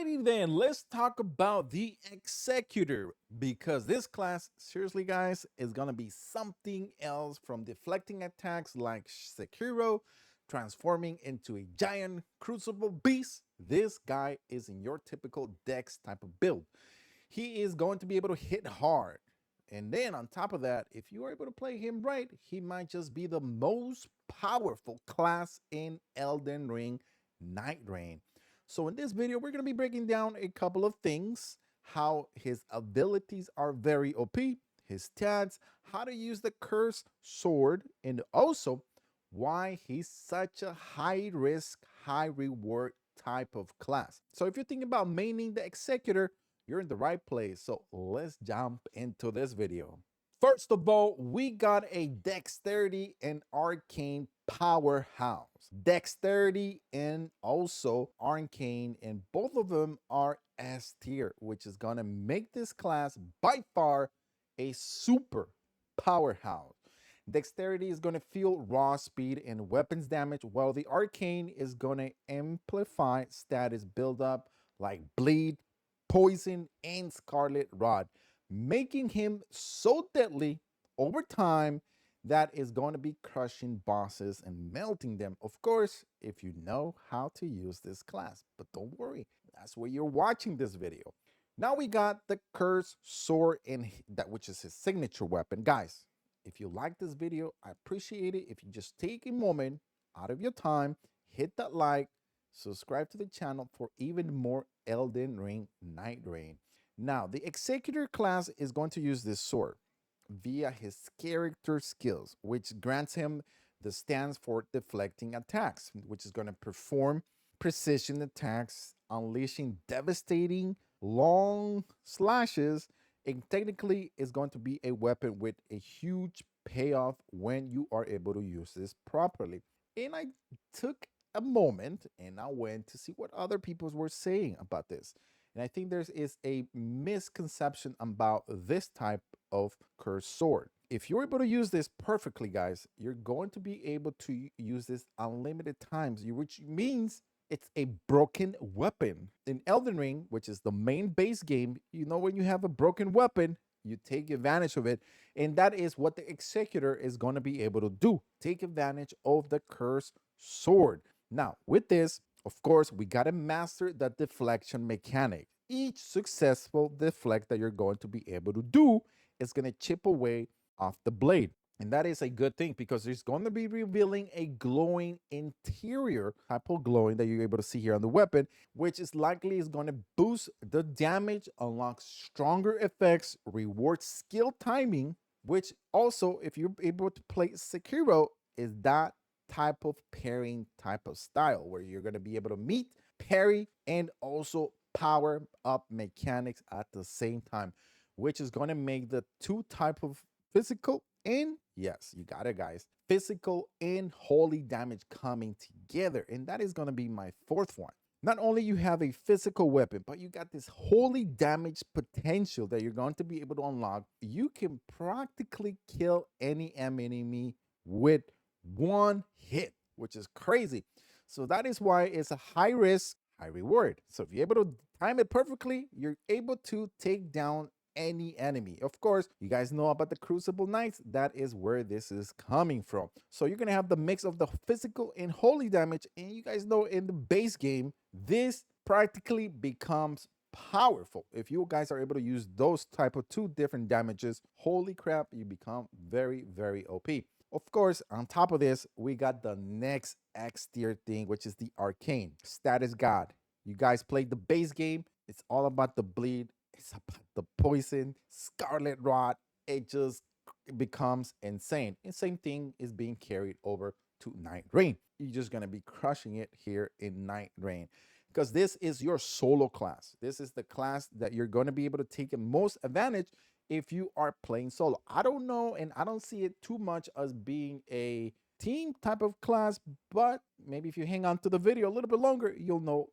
Alrighty then, let's talk about the Executor because this class, seriously guys, is gonna be something else from deflecting attacks like Sekiro, transforming into a giant Crucible Beast. This guy is in your typical Dex type of build. He is going to be able to hit hard. And then on top of that, if you are able to play him right, he might just be the most powerful class in Elden Ring Nightreign. So in this video, we're going to be breaking down a couple of things, how his abilities are very OP, his stats, how to use the cursed sword, and also why he's such a high risk, high reward type of class. So if you're thinking about maining the Executor, you're in the right place. So let's jump into this video. First of all, we got a Dexterity and Arcane powerhouse. Dexterity and also Arcane, and both of them are S tier, which is gonna make this class by far a super powerhouse. Dexterity is going to feel raw speed and weapons damage, while the Arcane is going to amplify status buildup like bleed, poison, and scarlet rot, making him so deadly over time that is going to be crushing bosses and melting them. Of course, if you know how to use this class, but don't worry, that's why you're watching this video. Now we got the cursed sword in that, which is his signature weapon. Guys, if you like this video, I appreciate it if you just take a moment out of your time, hit that like, subscribe to the channel for even more Elden Ring Nightreign. Now, the Executor class is going to use this sword via his character skills, which grants him the stance for deflecting attacks, which is going to perform precision attacks, unleashing devastating long slashes. It technically is going to be a weapon with a huge payoff when you are able to use this properly. And I took a moment and I went to see what other people were saying about this. And I think there is a misconception about this type of cursed sword. If you're able to use this perfectly, guys, you're going to be able to use this unlimited times, which means it's a broken weapon. In Elden Ring, which is the main base game, you know, when you have a broken weapon, you take advantage of it. And that is what the Executor is going to be able to do. Take advantage of the cursed sword. Now, with this, of course, we got to master that deflection mechanic. Each successful deflect that you're going to be able to do is going to chip away off the blade. And that is a good thing because it's going to be revealing a glowing interior type of glowing that you're able to see here on the weapon, which is likely is going to boost the damage, unlock stronger effects, reward skill timing, which also, if you're able to play Sekiro, is that type of pairing type of style where you're going to be able to meet, parry, and also power up mechanics at the same time, which is going to make the two type of physical and, yes, you got it, guys, physical and holy damage coming together. And that is going to be my fourth one. Not only you have a physical weapon, but you got this holy damage potential that you're going to be able to unlock. You can practically kill any enemy with one hit, which is crazy. So that is why it's a high risk, high reward. So if you're able to time it perfectly, you're able to take down any enemy. Of course, you guys know about the Crucible Knights. That is where this is coming from. So you're going to have the mix of the physical and holy damage. And you guys know in the base game, this practically becomes powerful. If you guys are able to use those type of two different damages, holy crap, you become very, very OP. Of course, on top of this, we got the next X tier thing, which is the Arcane Status God. You guys played the base game. It's all about the bleed. It's about the poison, scarlet rot. It just becomes insane. And same thing is being carried over to Nightreign. You're just going to be crushing it here in Nightreign because this is your solo class. This is the class that you're going to be able to take the most advantage if you are playing solo. I don't know, and I don't see it too much as being a team type of class, but maybe if you hang on to the video a little bit longer, you'll know.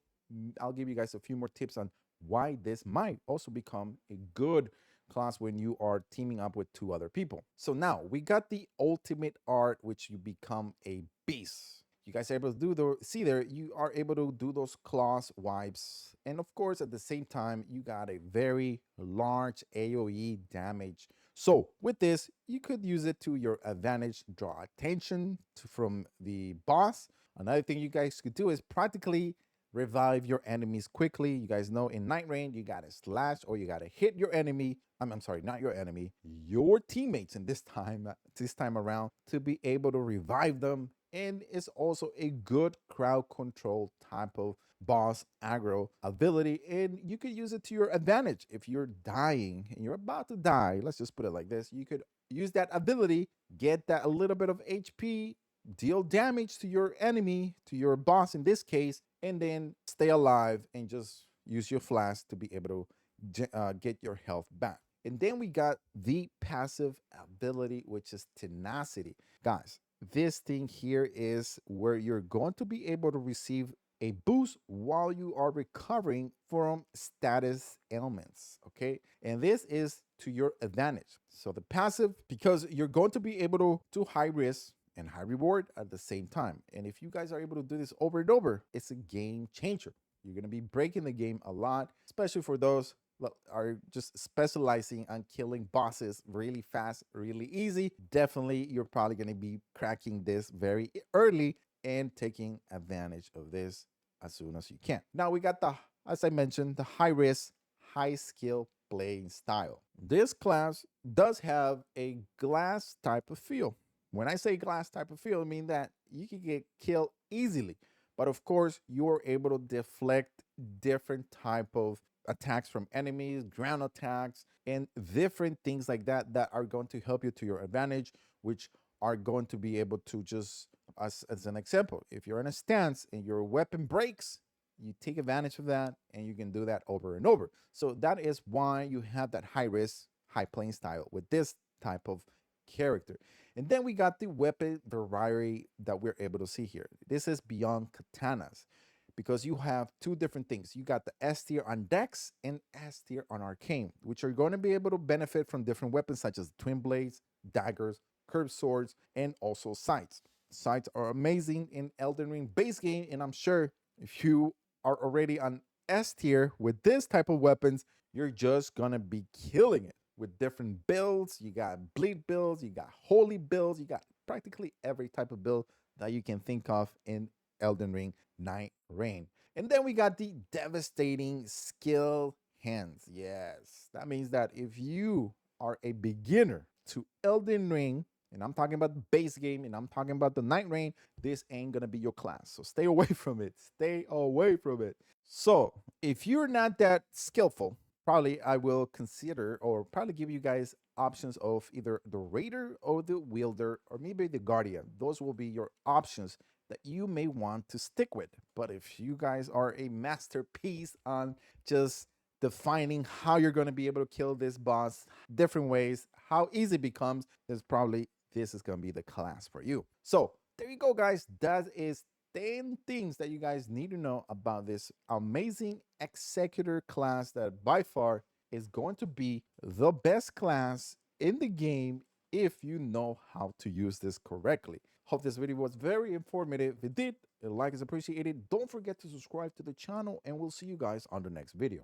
I'll give you guys a few more tips on why this might also become a good class when you are teaming up with two other people. So now we got the ultimate art, which you become a beast. you guys are able to do the see there, you are able to do those claws wipes, and of course at the same time you got a very large AoE damage. So with this, you could use it to your advantage, draw attention from the boss. Another thing you guys could do is practically revive your enemies quickly. You guys know in Nightreign, you gotta slash or you gotta hit your enemy. I'm sorry, not your enemy, your teammates in this time around to be able to revive them. And it's also a good crowd control type of boss aggro ability, and you could use it to your advantage. If you're dying and you're about to die, let's just put it like this, you could use that ability, get that a little bit of HP, deal damage to your enemy, to your boss in this case, and then stay alive and just use your flask to be able to get your health back. And then we got the passive ability, which is Tenacity. Guys, this thing here is where you're going to be able to receive a boost while you are recovering from status ailments, okay? And this is to your advantage. So the passive, because you're going to be able to do high risk and high reward at the same time. And if you guys are able to do this over and over, it's a game changer. You're going to be breaking the game a lot, especially for those that are just specializing on killing bosses really fast, really easy. Definitely, you're probably going to be cracking this very early and taking advantage of this as soon as you can. Now we got the, as I mentioned, the high risk, high skill playing style. This class does have a glass type of feel. When I say glass type of feel, I mean that you can get killed easily. But of course, you're able to deflect different type of attacks from enemies, ground attacks, and different things like that that are going to help you to your advantage, which are going to be able to just, as an example, if you're in a stance and your weapon breaks, you take advantage of that and you can do that over and over. So that is why you have that high risk, high playing style with this type of character. And then we got the weapon variety that we're able to see here. This is beyond katanas because you have two different things. You got the S tier on Dex and S tier on Arcane, which are going to be able to benefit from different weapons such as twin blades, daggers, curved swords, and also scythes. Scythes are amazing in Elden Ring base game, and I'm sure if you are already on S tier with this type of weapons, you're just gonna be killing it with different builds. You got bleed builds, you got holy builds, you got practically every type of build that you can think of in Elden Ring Nightreign. And then we got the devastating skill hands. Yes, that means that if you are a beginner to Elden Ring, and I'm talking about the base game and I'm talking about the Nightreign, this ain't gonna be your class. So stay away from it. Stay away from it. So if you're not that skillful, probably I will consider or probably give you guys options of either the Raider or the Wielder or maybe the Guardian. Those will be your options that you may want to stick with. But if you guys are a masterpiece on just defining how you're going to be able to kill this boss different ways, how easy it becomes, is probably this is going to be the class for you. So there you go, guys. That is 10 things that you guys need to know about this amazing Executor class that by far is going to be the best class in the game if you know how to use this correctly. Hope this video was very informative. If it did, a like is appreciated. Don't forget to subscribe to the channel and we'll see you guys on the next video.